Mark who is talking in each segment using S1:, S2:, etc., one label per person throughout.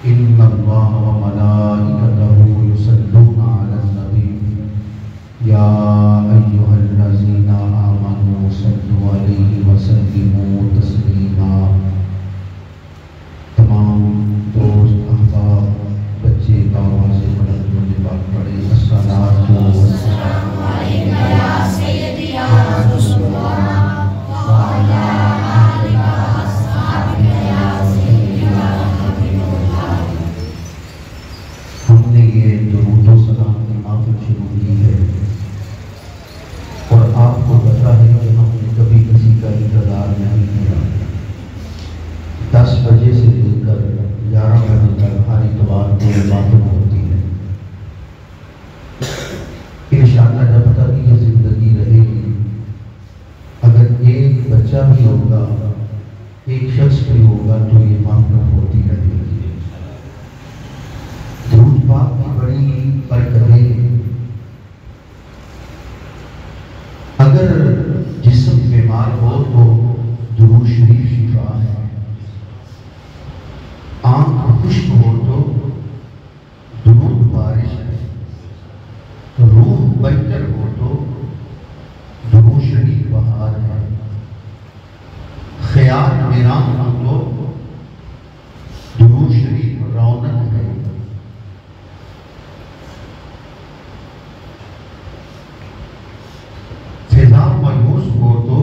S1: إن الله وملائكته يصلون على النبي يا أيها الذين آمنوا صلوا عليه وسلموا تسليما۔ تمام دوست احباب بچے آواز بلند مجھے بات پڑے الصلاۃ والسلام علیک یا سیدی یا رسول اللہ وعلی آلک واصحابک یا سیدی یا حبیب اللہ۔ ہم نے یہ درود و سلام کی محفل شروع کی ہے اور آپ کو پتہ ہے کہ ہم نے کبھی کسی کا انتظار نہیں کیا۔ 10 بجے سے لے کر 11 بجے تک ہر اتوار کو باتیں ہوتی ہے۔ انشاءاللہ جب تک یہ زندگی رہے گی، اگر ایک بچہ بھی ہوگا، ایک شخص بھی ہوگا تو یہ محفل ہوتی رہے گی۔ درود پاک کی بڑی برکتیں ہیں۔ اگر جسم بیمار ہو تو درود شریف شفا ہے، آنکھ خشک ہو تو درود بارش ہے، روح بنجر ہو تو درود شریف بہار ہے، خیال ویران ہو تو درود شریف رونق ہے۔ فضا مایوس ہو تو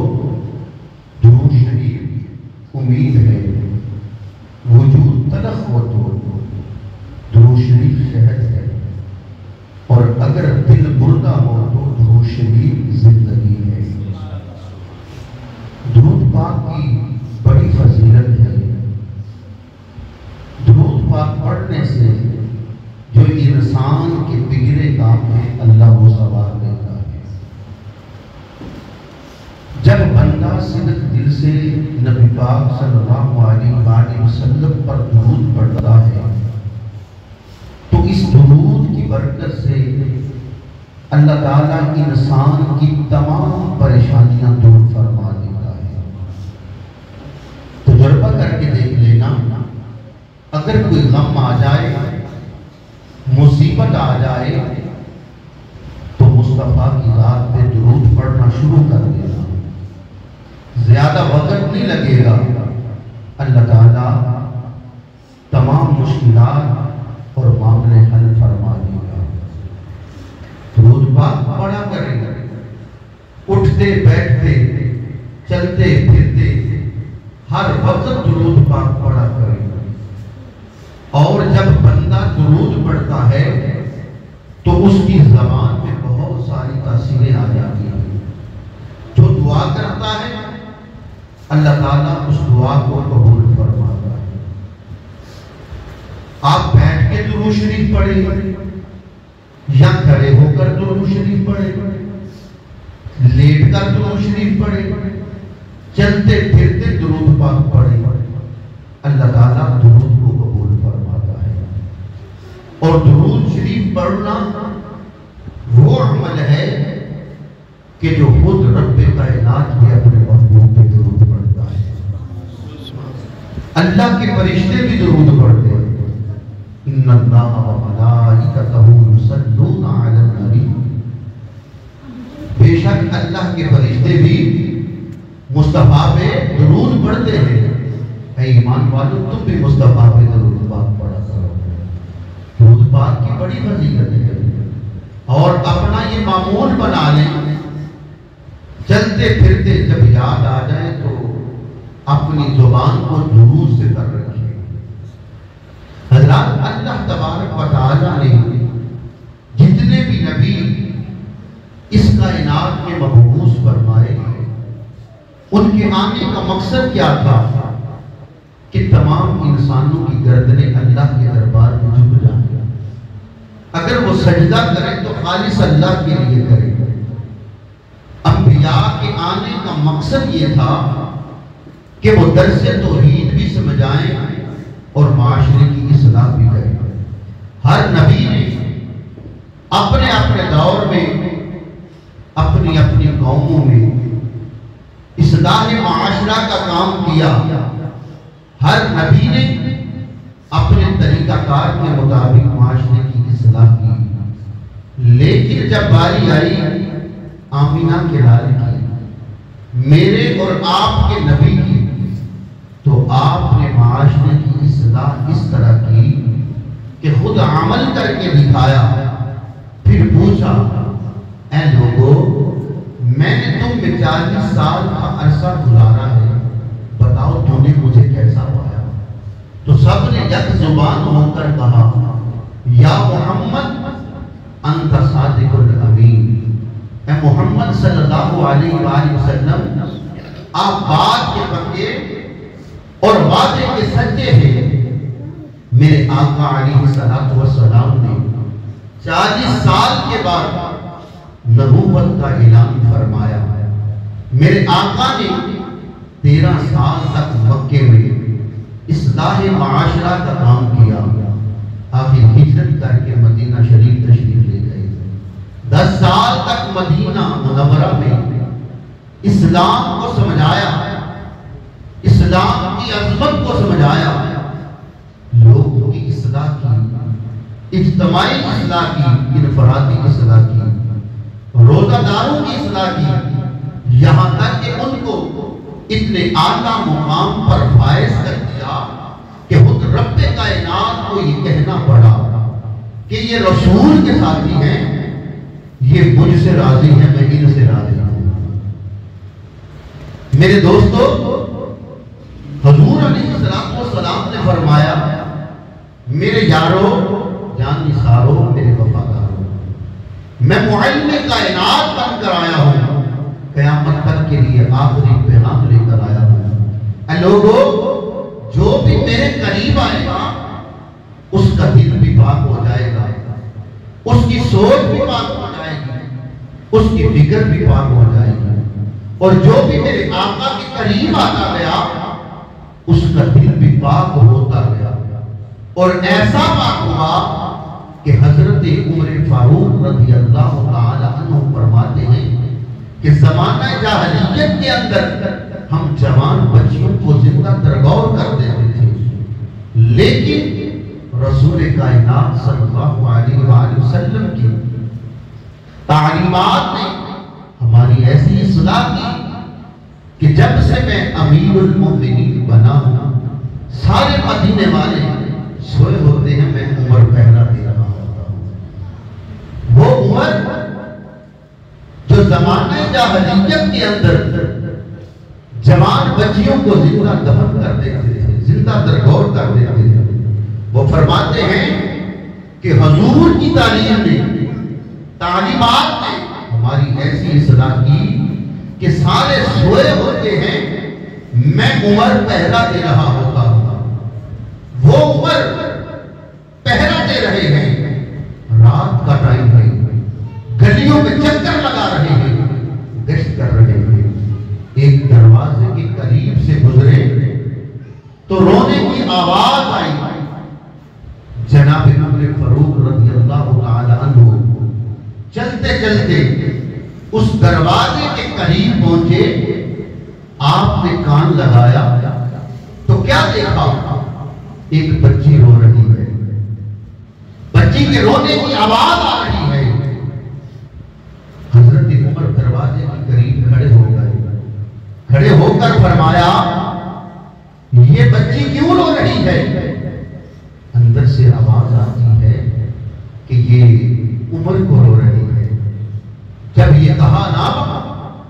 S1: درود شریف امید ہے، وجود تلخ ہو تو درود شریف صحت ہے، اور اگر دل مردہ ہو تو درود شریف زندگی ہے۔ درود پاک کی بڑی فضیلت ہے۔ درود پاک پڑھنے سے جو انسان کے بگڑے کام ہیں اللہ وہ سنوار دیتا ہے۔ جب بندہ صدق دل سے نبی پاک صلی اللہ علیہ وآلہ وسلم پر درود پڑھتا ہے تو اس درود کی برکت سے اللہ تعالیٰ انسان کی تمام پریشانیاں دور فرما دیتا ہے۔ تجربہ کر کے دیکھ لینا، اگر کوئی غم آ جائے، مصیبت آ جائے تو مصطفیٰ کی ذات پہ درود پڑھنا شروع کر دینا، زیادہ وقت نہیں لگے گا، اللہ تعالیٰ تمام مشکلات اور معاملے حل فرما دے گا۔ درود پاک پڑھا کریں، اٹھتے بیٹھتے چلتے پھرتے ہر وقت درود پاک پڑھا کریں۔ اور جب بندہ درود پڑھتا ہے تو اس کی زبان میں بہت ساری تاثیریں آ جاتی ہیں۔ جو دعا کرتا ہے اللہ تعالیٰ اس دعا کو قبول فرماتا ہے۔ آپ بیٹھ کے درود شریف پڑھیں یا کھڑے ہو کر درود شریف پڑھیں، لیٹ کر درود شریف پڑھیں، چلتے پھرتے درود پاک پڑھیں، اللہ تعالیٰ درود کو قبول فرماتا ہے۔ اور درود شریف پڑھنا وہ عمل ہے کہ جو خود رب کائنات بھی اپنے محبوب پہ درود پڑھتا ہے۔ اللہ کے فرشتے بھی درود پڑھتے ہیں۔ ان اللہ وملائکتہ یصلون علی النبی، بے شک اللہ کے فرشتے بھی مصطفیٰ پہ درود پڑھتے ہیں۔ اے ایمان والو، تم بھی مصطفیٰ پہ درود پاک پڑھا کرو۔ درود پاک کی بڑی فضیلت ہے، اور اپنا یہ معمول بنا لیں، چلتے پھرتے جب یاد آ جائے تو اپنی زبان کو درود سے کر رکھیں۔ حضرات، اللہ تبارک و تعالیٰ نے جتنے بھی نبی اس کائنات میں مبعوث فرمائے، ان کے آنے کا مقصد کیا تھا؟ کہ تمام انسانوں کی گردنیں اللہ کے دربار میں جھک جائیں۔ اگر وہ سجدہ کریں تو خالص اللہ کے لیے کریں۔ انبیاء کے آنے کا مقصد یہ تھا کہ وہ درس توحید بھی سمجھائیں اور معاشرے کی اصلاح بھی کریں۔ ہر نبی نے اپنے اپنے دور میں اپنی اپنی قوموں میں اصلاح معاشرہ کا کام کیا۔ ہر نبی نے اپنے طریقہ کار کے مطابق معاشرے کی اصلاح کی، لیکن جب باری آئی آمینہ کے لال کی، میرے اور آپ کے نبی کی، تو آپ نے معاشرے کی اصلاح اس طرح کی کہ خود عمل کر کے دکھایا، پھر پوچھا اے لوگو میں نے تم میں 40 سال کا عرصہ گزارا ہے، بتاؤ تو نے مجھے کیسا پایا؟ تو سب نے یک زبان ہو کر کہا یا محمد انت صادق الامین، اے محمد صلی اللہ علیہ وآلہ وسلم آپ بات کے پکے اور وعدے کے سچے ہیں۔ میرے آقا علیہ السلام نے 40 سال کے بعد نبوت کا اعلان فرمایا۔ میرے آقا نے 13 سال تک مکے میں اصلاح معاشرہ کا کام کیا، آخر ہجرت کر کے مدینہ شریف تشریف لے گئے۔ 10 سال تک مدینہ منورہ میں اسلام کو سمجھایا، اسلام کی عظمت کو سمجھایا، لوگوں کی اصلاح کی، اجتماعی اصلاح کی، انفرادی اصلاح کی، روزہ داروں کی اصلاح کی، یہاں تک کہ ان کو اتنے اعلیٰ مقام پر فائز کر دیا کہ خود رب کائنات کو یہ کہنا پڑا کہ یہ رسول کے ساتھی ہیں، یہ مجھ سے راضی ہیں، میں ان سے راضی ہوں۔ میرے دوستو، حضور علیہ السلام نے فرمایا میرے یارو جان نثارو میرے وفادارو، میں معلم کائنات بن کر آیا ہوں، قیامت تک کے لیے آخری پیغام لے کر آیا ہوں۔ اے لوگو جو بھی میرے قریب آئے گا اس کا دل بھی پاک ہو جائے گا، اس کی سوچ بھی پاک ہو جائے گی، اس کی فکر بھی پاک ہو جائے گی، اور جو بھی میرے آقا کے قریب آتا گیا اس کا دل بھی پاک ہوتا گیا، اور ایسا پاک ہوا کہ حضرت عمر فاروق رضی اللہ تعالی عنہ فرماتے ہیں کہ زمانہ جاہلیت کے اندر ہم جوان بچیوں کو زندہ درگور کر دیتے تھے، لیکن رسول کائنات صلی اللہ علیہ وآلہ وسلم کی تعلیمات نے ہماری ایسی اصلاح کی کہ جب سے میں امیر المؤمنین بنا ہوں سارے مدینے والے سوئے ہوتے ہیں، میں عمر پہلا دے رہا ہوتا ہوں۔ وہ عمر جو زمانہ جاہلیت کے اندر جوان بچیوں کو زندہ دفن کر دیتے تھے، زندہ درگور کر دیتے تھے، وہ فرماتے ہیں کہ حضور کی تعلیم نے، تعلیمات نے ہماری ایسی اصلاح کی کہ سارے سوئے ہوتے ہیں، میں عمر پہرا دے رہا ہوتا ہوں، وہ عمر پہرا دے رہے ہیں، رات کا ٹائم ہے، گلیوں میں چکر لگا رہے ہیں، گشت کر رہے ہیں، ایک دروازے کے قریب سے گزرے تو رونے کی آواز آئی، جناب عمر فاروق رضی اللہ تعالی عنہ چلتے چلتے اس دروازے کے قریب پہنچے، آپ نے کان لگایا تو کیا دیکھا؟ ایک بچی رو رہی ہے، بچی کے رونے کی آواز آ رہی ہے۔ حضرت عمر دروازے کے قریب کھڑے ہو گئے، کھڑے ہو کر فرمایا یہ بچی کیوں رو رہی ہے؟ اندر سے آواز آتی ہے کہ یہ عمر کو رو رہی ہے۔ جب یہ کہا نا،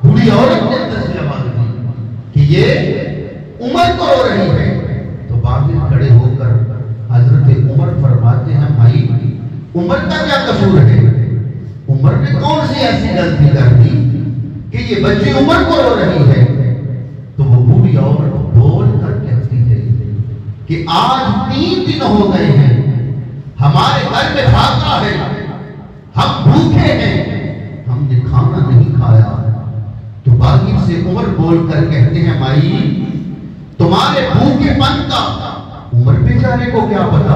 S1: بوڑھی عورت نے اندر سے آواز دی کہ یہ عمر کو رو رہی ہے، تو باہر کھڑے ہو کر حضرت عمر فرماتے ہیں بھائی عمر کا کیا قصور ہے؟ عمر نے کون سی ایسی غلطی کر دی کہ یہ بچی عمر کو رو رہی ہے؟ تو وہ بوڑھی عورت بول کر کہتی ہے کہ آج 3 دن ہو گئے ہیں، ہمارے گھر میں فاقہ ہے، ہم بھوکے ہیں، ہم نے کھانا نہیں کھایا۔ تو باغی سے عمر بول کر کہتے ہیں مائی تمہارے بھوکے پن کا عمر بیچارے کو کیا پتا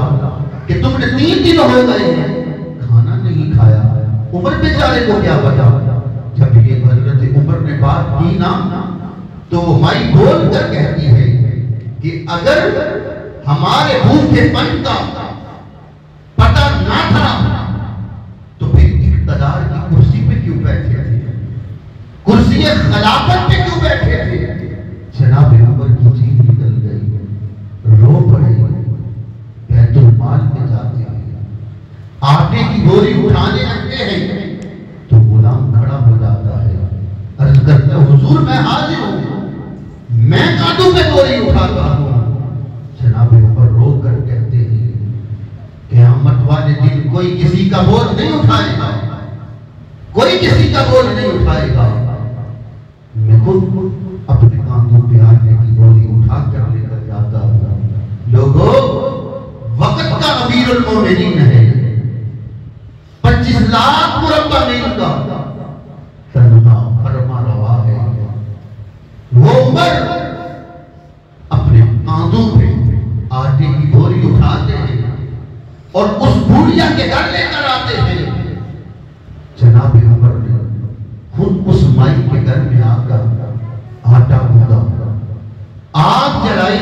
S1: کہ تم نے 3 دن ہو گئے ہیں کھانا نہیں کھایا، عمر بیچارے کو کیا پتا۔ جب یہ حضرت عمر نے بات کی نا تو مائی بول کر کہتی ہے کہ اگر ہمارے بھوکے جھوٹے پن کا پتہ نہ تھا تو پھر اقتدار کی کرسی پہ کیوں بیٹھے تھے؟ کرسی خلافت پہ کیوں بیٹھے تھے؟ جناب عمر کی جیت نکل گئی، رو پڑے، بیت المال میں جاتے ہیں، آٹے کی بوری اٹھانے لگتے ہیں تو غلام کھڑا ہو جاتا ہے، عرض کرتا ہے حضور میں حاضر ہوں، میں کانٹوں پہ بوری اٹھاتا ہوں۔ جناب عمر رو کر کہتے ہیں قیامت والے دن کوئی کسی کا بوجھ نہیں اٹھائے گا، کوئی کسی کا بوجھ نہیں اٹھائے گا، میں خود اپنے کاندھوں پہ آنے کی بوری اٹھا کر لے کر جاتا ہوں۔ لوگوں، وقت کا امیر المومنین ہے، 25 لاکھ مربع میل کا تنہا فرما روا ہے، وہ عمر اپنے کاندھوں پہ آٹے کی بوری اٹھاتے ہیں اور اس بوڑھیا کے گھر لے کر آتے ہیں۔ جناب عمر نے خود اس مائی کے گھر میں آ کر آٹا گوندا، آگ جلائی،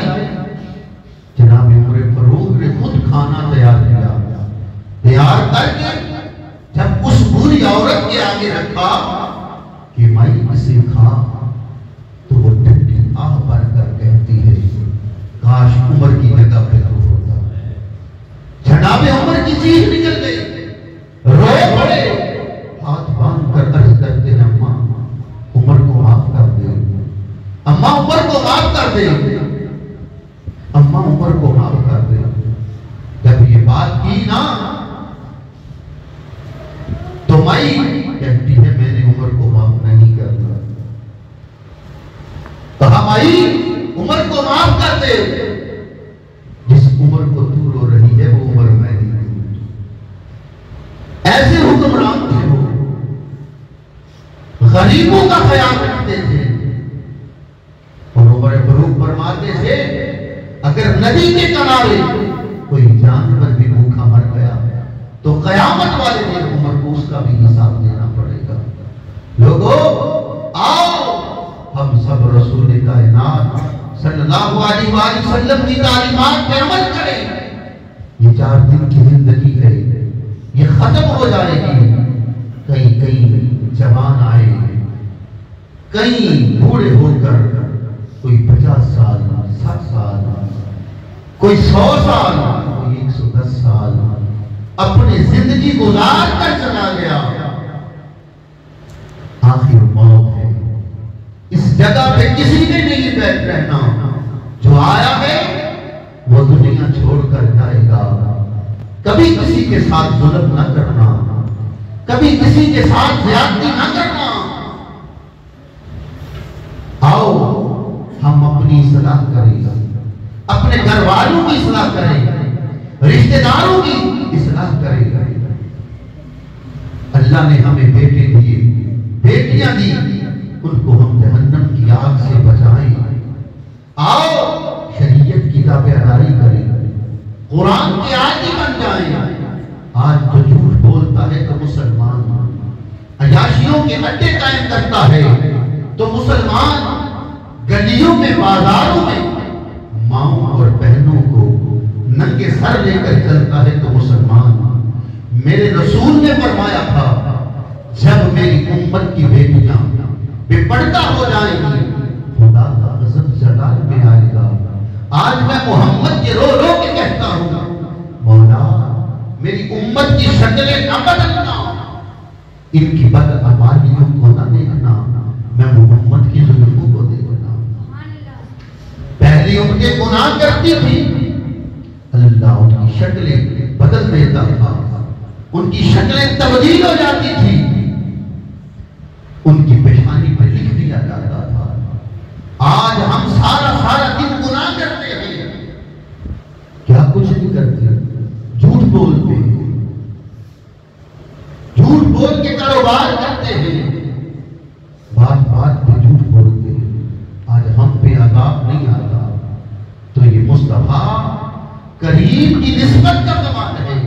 S1: جناب عمر فاروق نے خود کھانا تیار کیا، تیار کر کے جب اس بوڑھی عورت کے آگے رکھا کہ مائی اسے کھا، تو وہ ٹھنڈی آہ بھر کر کہتی ہے کاش عمر کی جگہ پہ تو ہوتا۔ جناب عمر کی چیخ نکل گئی، رو پڑے، ہاتھ باندھ کر عرض کرتے ہیں اماں عمر کو معاف کر دے، اماں عمر کو معاف کر دے، اماں عمر کو معاف کر دے۔ جب یہ بات کی نا تو مائی کہتی ہے میں نے عمر کو معاف نہیں کرتا۔ کہا مائی عمر کو معاف کر دے، جس عمر کو تو رو رہی ہے وہ عمر میں نہیں ہوں۔ ایسے حکمران تھے وہ، غریبوں کا خیال رکھتے تھے، اور عمر فاروق فرماتے تھے اگر ندی کے کنارے کوئی جانور بھی بھوکا مر گیا تو قیامت والے دن عمر کو اس کا بھی حساب دینا پڑے گا۔ لوگوں آؤ ہم سب رسول کائنات صلی اللہ علیہ وآلہ وسلم کی تعلیمات پر عمل کریں۔ یہ 4 دن کی زندگی ہے، یہ ختم ہو جائے گی، کئی جوان آئے، کئی بوڑھے ہو کر، کوئی 50 سال 60 سال، کوئی 100 سال، کوئی 110 سال اپنی زندگی گزار کر چلا گیا۔ آخر موت ہے، اس جگہ پہ کسی نے نہیں بیٹھ رہنا، جو آیا ہے وہ دنیا چھوڑ کر جائے گا۔ کبھی کسی کے ساتھ ظلم نہ کرنا، کبھی کسی کے ساتھ زیادتی نہ کرنا۔ آؤ ہم اپنی اصلاح کریں، اپنے گھر والوں کی اصلاح کریں، رشتہ داروں کی اصلاح کریں۔ اللہ نے ہمیں بیٹے دیے، بیٹیاں دی، ان کو ہم جہنم کی آگ سے بچائیں۔ آؤ شریعت کی تابعداری کریں، قرآن کے عادی بن جائیں۔ آج تو جھوٹ بولتا ہے تو مسلمان، عیاشیوں کے اڈے قائم کرتا ہے تو مسلمان، گلیوں میں بازاروں میں ماؤں اور بہنوں کو ننگے سر لے کر چلتا ہے تو مسلمان۔ میرے رسول نے فرمایا تھا جب میری امت کی بیٹیاں بے پردہ ہو جائیں گی خدا کا غضب جلال میں آئے گا۔ آج میں محمد کے رو رو کے کہتا ہوں مولا میری امت کی شکلیں نہ بدلنا، ان کی بدعمالیوں کو نہ دیکھنا، میں محمد کی زلفوں کو دیکھنا۔ پہلی امتیں گناہ کرتی تھی، اللہ ان کی شکلیں بدل دیتا تھا، ان کی شکلیں تبدیل ہو جاتی تھی، ان کی پیشانی پہ لکھ دیا جاتا تھا۔ آج ہم سارا دن گناہ کرتے ہیں، کیا کچھ نہیں کرتے، جھوٹ بولتے ہیں، جھوٹ بول کے کاروبار کرتے ہیں، بات بات پہ جھوٹ بولتے ہیں۔ آج ہم پہ عذاب نہیں آتا تو یہ مصطفیٰ کریم کی نسبت کا زمان ہے۔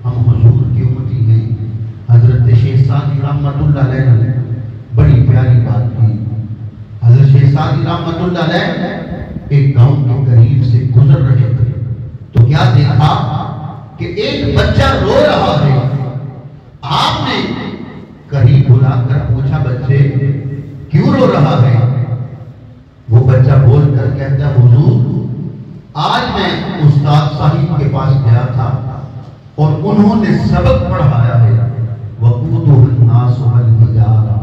S1: ہم حضور کی امتی ہیں۔ حضرت شیخ سعدی رحمت اللہ علیہ نے بڑی پیاری بات کی۔ حضرت شیخ سعدی رحمت اللہ علیہ ایک گاؤں کے قریب سے گزر رہے تھے تو کیا دیکھا کہ ایک بچہ رو رہا ہے. آپ نے قریب بلا کر پوچھا بچے کیوں رو رہا ہے؟ وہ بچہ بول کر کہتا ہے حضور آج میں استاد صاحب کے پاس گیا تھا اور انہوں نے سبق پڑھایا ہے وقودہ الناس والحجارہ،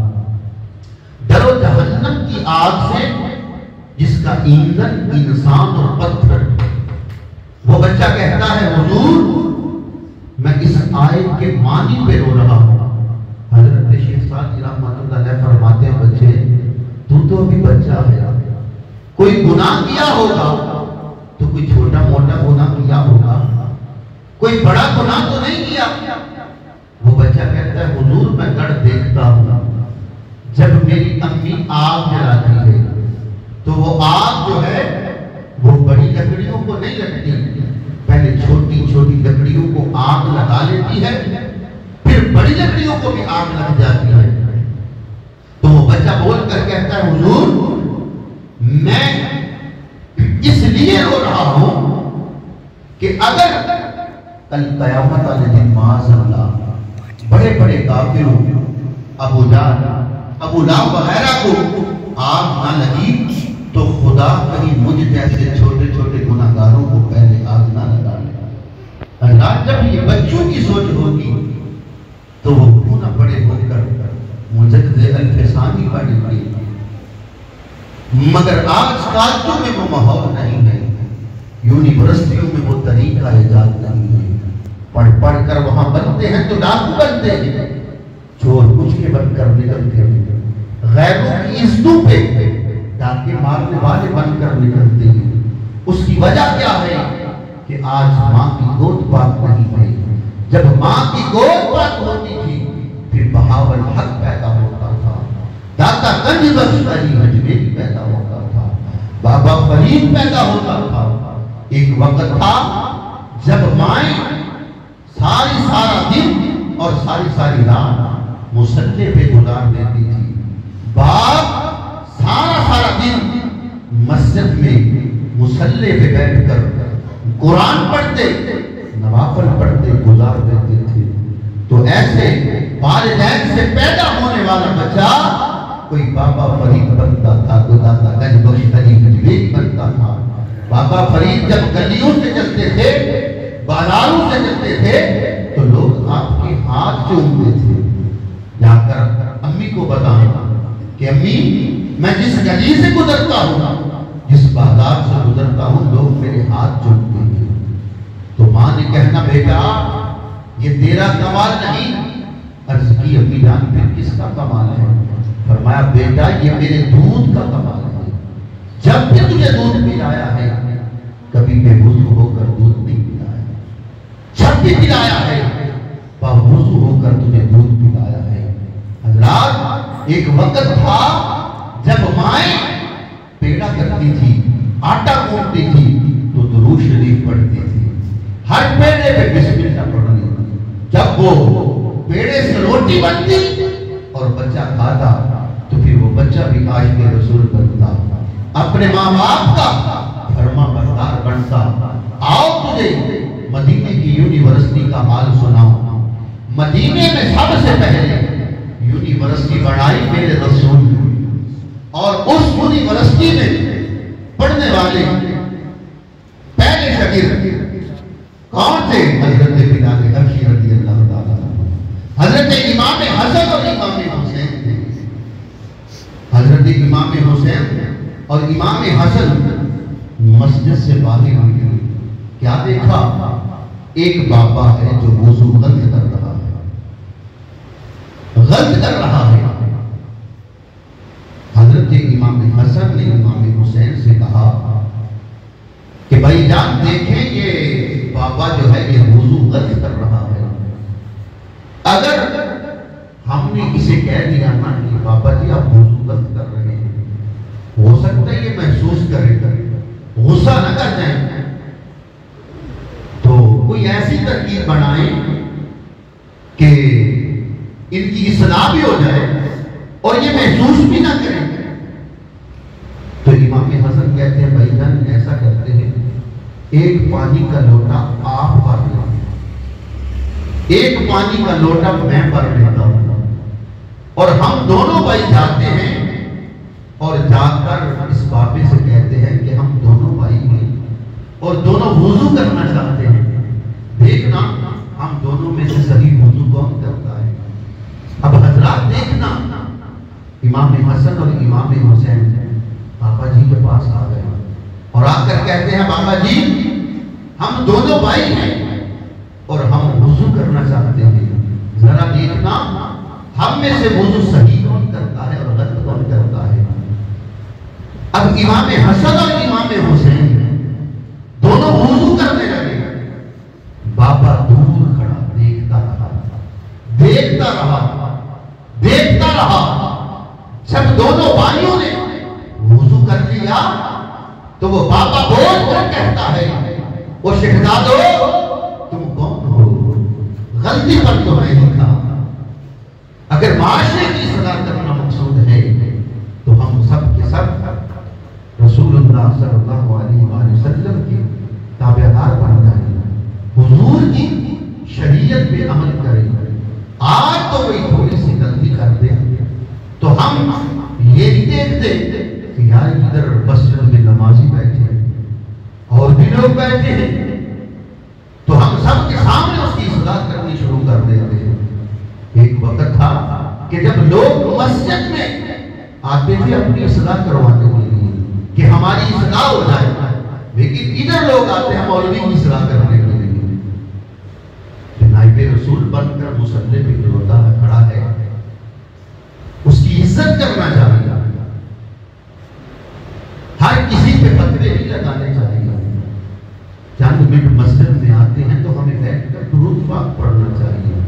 S1: در و جہنم کی آگ سے جس کا ایندھن انسان اور پتھر. وہ بچہ کہتا ہے حضور میں اس آیت کے معنی پہ رو رہا ہوں. حضرت شیخ سعدی رحمۃ اللہ علیہ فرماتے ہیں بچے تو ابھی بچہ ہے، کوئی گناہ کیا ہوگا تو کوئی چھوٹا موٹا گناہ کیا ہوگا، کوئی بڑا گناہ تو نہیں کیا. وہ بچہ کہتا ہے حضور میں گڑھ دیکھتا ہوں جب میری امی آگ جلاتی ہے تو وہ آگ جو ہے وہ بڑی لکڑیوں کو نہیں لگتی، پہلے چھوٹی چھوٹی لکڑیوں کو آگ لگا لیتی ہے پھر بڑی لکڑیوں کو بھی آگ لگ جاتی ہے. تو وہ بچہ بول کر کہتا ہے حضور میں اس لیے رو رہا ہوں کہ اگر کل قیامت والے دن معاذ اللہ بڑے بڑے کافروں ابو جہل ابو لہب وغیرہ کو آگ نہ لگی تو خدا کہیں مجھ جیسے چھوٹے چھوٹے گناہ گاروں کو پہلے آگ نہ لگا لے. اللہ جب یہ بچوں کی سوچ ہوگی تو وہ کیوں نہ بڑے ہو کر مجدد الفسانی پڑھیں گے. مگر آج کالجوں میں وہ ماحول نہیں ہے، یونیورسٹیوں میں وہ طریقہ ایجاد نہیں ہے. پڑھ پڑھ کر وہاں بنتے ہیں تو ڈاکو بنتے ہیں، چور کچھ کے بن کر نکلتے ہیں، غیروں کی عزتوں پہ ڈاکے مارنے والے بن کر نکلتے ہیں. اس کی وجہ کیا ہے کہ آج ماں کی گود پاک نہیں ہے. جب ماں کی گود پاک ہوتی تھی پھر بہاول حق پیدا ہوتا تھا، داتا گنج بخش علی حجویری پیدا ہوتا تھا، بابا فرید پیدا ہوتا تھا. ایک وقت تھا جب مائیں سارا دن اور ساری رات مصلی پہ گزار دیتی تھی، باپ سارا دن مسجد میں مصلی پہ بیٹھ کر قرآن پڑھتے نوافل پڑھتے گزار دیتے تھے. تو ایسے والدین سے پیدا ہونے والا بچہ کوئی بابا فرید بنتا تھا، کوئی داتا گنج بخش علی حجویری بنتا تھا. بابا فرید جب گلیوں سے چلتے تھے، بازاروں سے چلتے تھے تو لوگ آپ کے ہاتھ چومتے تھے. جا کر امی کو بتائیں کہ امی میں جس گلی سے گزرتا ہوں، جس بازار سے گزرتا ہوں، لوگ میرے ہاتھ چومتے ہیں. تو ماں نے کہنا بیٹا یہ تیرا کمال نہیں. عرض کی امی جان پھر کس کا کمال ہے؟ فرمایا بیٹا یہ میرے دودھ کا کمال ہے. جب بھی تجھے دودھ پلایا ہے کبھی بے وضو ہو کر دودھ نہیں پلایا، جب بھی پلایا ہے باوضو ہو کر تجھے دودھ پلایا ہے. حضرات ایک وقت تھا جب مائیں پیڑا کرتی تھی، آٹا گوندتی تھی تو درود شریف پڑھتی تھی، ہر پیڑے پہ بسم اللہ پڑھنی. جب وہ پیڑے سے روٹی بنتی اور بچہ کھاتا تو پھر وہ بچہ بھی عاشق رسول بنتا، اپنے ماں باپ کا فرما بردار بنتا. آؤ تجھے مدینے کی یونیورسٹی کا حال سناؤ. مدینے میں سب سے پہلے یونیورسٹی بنائی میرے رسول، اور اس یونیورسٹی میں پڑھنے والے پہلے شاگرد کون تھے؟ حضرت بلال حبشی رضی اللہ تعالیٰ، حضرت امام حسن اور امام حسین تھے. حضرت امام حسین اور امام حسن مسجد سے باہر ہوئے، کیا دیکھا؟ ایک بابا ہے جو وضو غلط کر رہا ہے، غلط کر رہا ہے. حضرت امام حسن نے امام حسین سے کہا کہ بھائی جان دیکھیں یہ بابا جو ہے یہ وضو غلط کر رہا ہے. اگر ہم نے اسے کہہ دیا نا کہ بابا جی آپ وضو غلط کر رہے ہیں، ہو سکتا ہے یہ محسوس کرے، غصہ نہ کر جائیں، تو کوئی ایسی ترکیب بنائیں کہ ان کی اصلاح بھی ہو جائے اور یہ محسوس بھی نہ کریں. تو امام حسن کہتے ہیں بھائی جان ایسا کرتے ہیں، ایک پانی کا لوٹا آپ بھر لیں ایک پانی کا لوٹا میں بھر لیتا ہوں، اور ہم دونوں بھائی جاتے ہیں اور جا کر اس بابے سے کہتے ہیں کہ ہم دونوں بھائی ہیں اور دونوں وضو کرنا چاہتے ہیں، دیکھنا ہم دونوں میں سے صحیح وضو کون کرتا ہے۔ اب حضرات دیکھنا، امام حسن اور امام حسین بابا جی کے پاس آ گئے اور آ کر کہتے ہیں بابا جی ہم دونوں بھائی ہیں اور ہم وضو کرنا چاہتے ہیں، ذرا دیکھنا ہم میں سے وضو صحیح کون کرتا ہے اور غلط کون کرتا ہے۔ اب امام حسن اور امام حسین دونوں وضو کرنے لگے، بابا دور کھڑا دیکھتا رہا دیکھتا رہا دیکھتا رہا، جب دونوں بھائیوں نے وضو کر لیا تو وہ بابا بول کر کہتا ہے وہ شہزادو تم کون ہو، غلطی پر تمہیں لکھا، اگر معاشرے کی اصلاح کرنا مقصود ہے تو ہم سب کے سب رسول اللہ صلی اللہ علیہ وآلہ وسلم کے تابعدار بن جائیں، حضور کی شریعت پہ عمل کریں۔ آج تو کوئی تھوڑی سی غلطی کر دے تو ہم یہ نہیں دیکھتے کہ یار ادھر مسجد میں نمازی بیٹھے ہیں اور بھی لوگ بیٹھے ہیں، تو ہم سب کے سامنے اس کی اصلاح کرنی شروع کر دیتے ہیں۔ ایک وقت تھا کہ جب لوگ مسجد میں آتے تھے اپنی اصلاح کروانے کے لیے کہ ہماری اصلاح ہو جائے، لیکن ادھر لوگ آتے ہیں مولوی کی اصلاح کرنے کے لیے۔ نائب رسول بن کر مصلی پہ کھڑوتا ہے، کھڑا ہے، اس کی عزت کرنا چاہیے، ہر کسی پہ فتوے نہیں لگانے چاہیے۔ چند منٹ مسجد میں آتے ہیں تو ہمیں بیٹھ کر درود پاک پڑھنا چاہیے،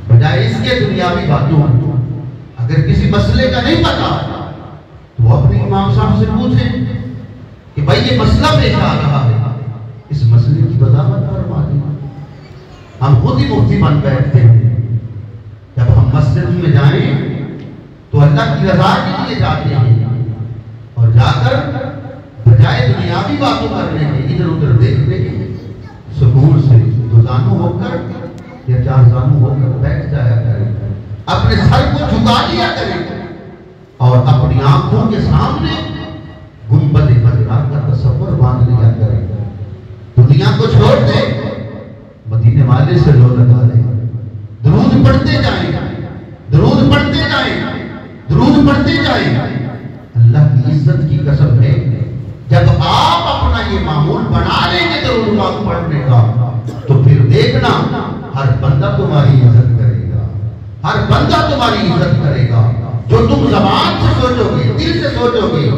S1: بجائے اس کے دنیاوی باتوں۔ اگر کسی مسئلے کا نہیں پتا تو وہ اپنے امام صاحب سے پوچھیں کہ بھائی یہ مسئلہ پیش آ رہا ہے، اس مسئلے کی وضاحت فرما دیں۔ ہم خود ہی مفتی بن بیٹھتے ہیں، جب ہم مسجد میں جائیں تو اللہ کی رضا کے لیے جاتے ہیں، اور جا کر بجائے دنیاوی باتوں کرنے کے ادھر ادھر دیکھنے کے سکون سے دوزانو ہو کر یا چار زانو ہو کر بیٹھ جایا کریں، اپنے سر کو جھکا لیا کریں اور اپنی آنکھوں کے سامنے گنبد خضرا کا تصور باندھ لیا کریں۔ دنیا کو چھوڑ دیں، مدینے والے سے لو لگا لیں، درود پڑھتے جائیں، درود پڑھتے جائیں، درود پڑھتے جائیں۔ اللہ کی عزت کی قسم ہے جب آپ اپنا یہ معمول بنا لیں گے درود پاک پڑھنے کا تو پھر دیکھنا ہر بندہ تمہاری عزت کرے گا، ہر بندہ تمہاری عزت کرے گا۔ جو تم زبان سے سوچو گے، دل سے سوچو گے،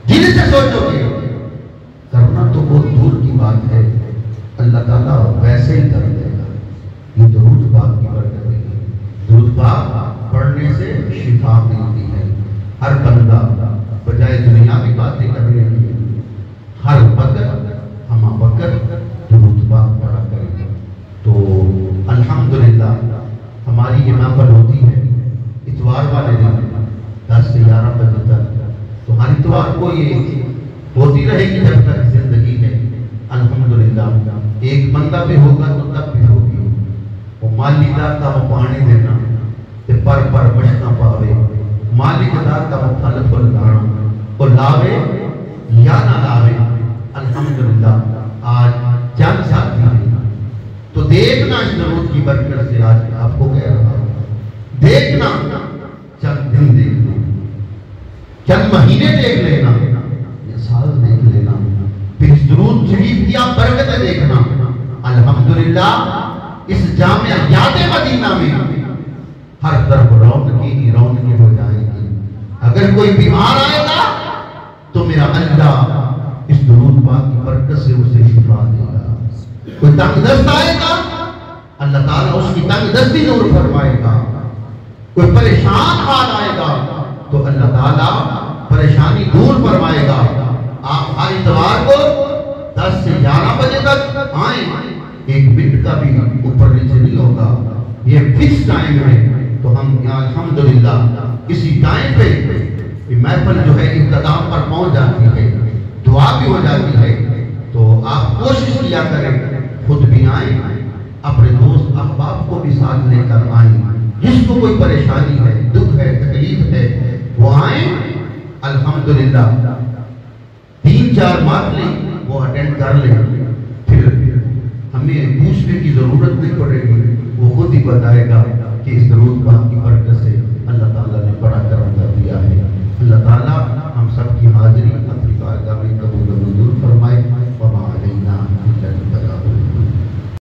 S1: دل سے سوچو گے، کرنا تو بہت دور کی بات ہے، اللہ تعالیٰ ویسے ہی کر دے گا۔ یہ درود پاک کی برکت ہے، درود پاک پڑھنے سے شفا ملتی ہے۔ ہر بندہ بجائے دنیاوی باتیں کرنے کی ہر وقت ہم وقت درود پاک پڑھا کریں تو الحمدللہ ہماری یہ محفل ہوتی ہے اتوار والے دن 10 سے 11 بجے تک، تو ہر اتوار کو یہ ہوتی رہے گی جب تک زندگی ہے۔ الحمدللہ ایک بندہ بھی ہوگا تو تب بھی ہوگی، وہ مالی دار کا وہ پانی دینا تے پر بچنا پاوے، مالک دار کا وہ پھل پھل دانا وہ لاوے یا نہ لاوے۔ الحمدللہ آج چند ساتھی ہیں تو دیکھنا اس درود کی برکت سے آج آپ کو کہہ رہا ہوں، دیکھنا چند دن دیکھنا، چند مہینے دیکھ لینا یا سال دیکھ لینا، پھر اس درود شریف کی آپ برکتیں دیکھنا۔ الحمدللہ اس جامعہ یاد مدینہ میں ہر طرف رونقیں ہی رونقیں ہو جائیں گی۔ اگر کوئی بیمار آئے گا تو میرا اللہ اس درود پاک کی برکت سے اسے شفا دے گا۔ کوئی تنگ دست آئے گا اللہ تعالیٰ اس کی تنگ دستی دور فرمائے گا۔ کوئی پریشان حال آئے گا تو اللہ تعالیٰ پریشانی دور فرمائے گا۔ آپ ہر اتوار کو 10 سے 11 بجے تک آئیں، ایک منٹ کا بھی اوپر نیچے نہیں ہوگا، یہ فکس ٹائم ہے۔ تو ہم الحمدللہ اسی ٹائم پہ محفل جو ہے اختتام پر پہنچ جاتی ہے، دعا بھی ہو جاتی ہے۔ تو آپ کوشش کیا کریں، خود بھی آئیں اپنے دوست احباب کو بھی ساتھ لے کر آئیں. جس کو کوئی پریشانی ہے، دکھ ہے، تکلیف ہے، وہ آئیں. الحمدللہ 3-4 مارکلی وہ اٹینڈ کر لیں، پھر ہمیں پوچھنے کی ضرورت نہیں پڑے گی، وہ خود ہی بتائے گا کہ اس درود پاک کی برکت سے